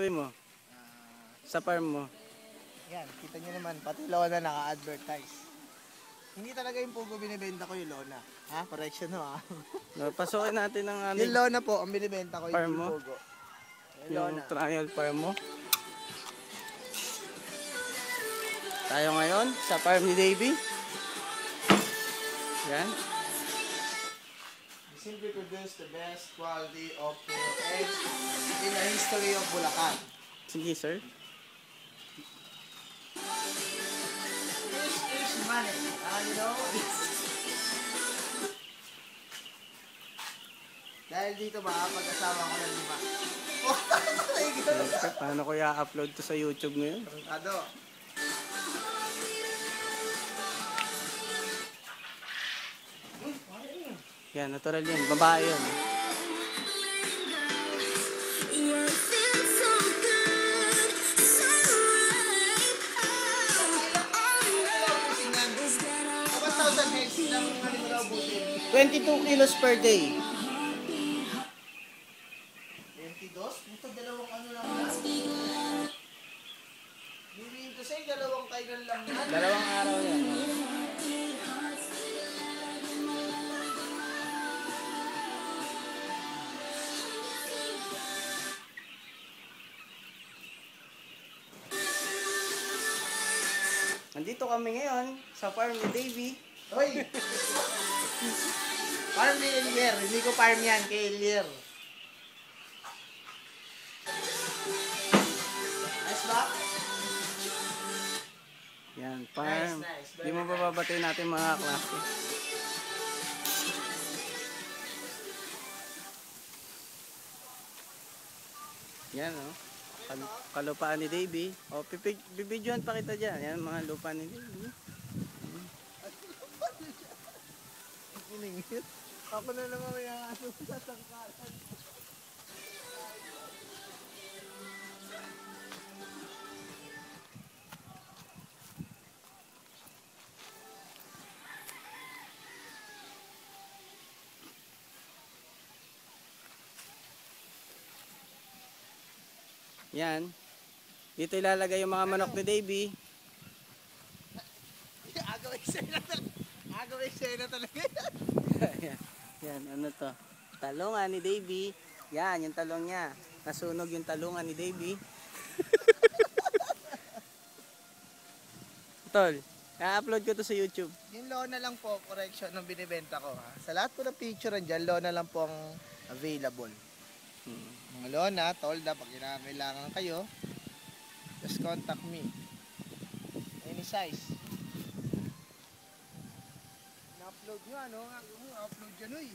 sabi mo sa farm mo? Yan, kita nyo naman, pati Lona naka-advertise. Hindi talaga yung Pugo binibenta ko, yung Lona. Ha? Correction no, ha? Pasukin natin ang ano, Yung Lona po, ang binibenta ko, farm yung mo? Pugo. Yung trial farm mo. Tayo ngayon sa farm ni Davey. Yan. We simply produce the best quality of pure eggs in the history of Bulacan. Sige, sir. This is money. You know, dahil dito makapag-asawa ko ng 5. Paano ko i-upload to sa YouTube ngayon? Ado. Yan, natural yan. Babae yun. Kapag 1,000 heads lang ang mo butin. 22 kilos per day. 22? Ito dalawang ano lang. Bibigyan ko sa'yo, dalawang kailan lang yan. Dalawang araw yan. Nandito kami ngayon sa farm ni Davey. Hoy! Farm ni Elier. Hindi ko farm yan kay Elier. Nice ba? Yan, farm. Nice. Di mo bababatay natin mga klase. Yan, oh. Kalupaan ni Davey. O, bibidyohan pa kita dyan. Yan, mga lupa ni Davey. Iningit. Ako na lang ang ano sa sangkalan. Yan. Dito ilalagay yung mga manok ni Davey. Agaw eksena talaga. Yan. Yan, ano to? Talungan ni Davey. Yan, yung talong niya. Nasunog yung talungan ni Davey. Tol, i-upload ko to sa YouTube. Yung Lona lang po, correction, ng binibenta ko. Ha? Sa lahat po ng picture dyan, Lona lang po ang available. Mga Lona, Tolda, pag kailangan kayo, just contact me. Any size. Na-upload nyo, ano? Upload yan, uy.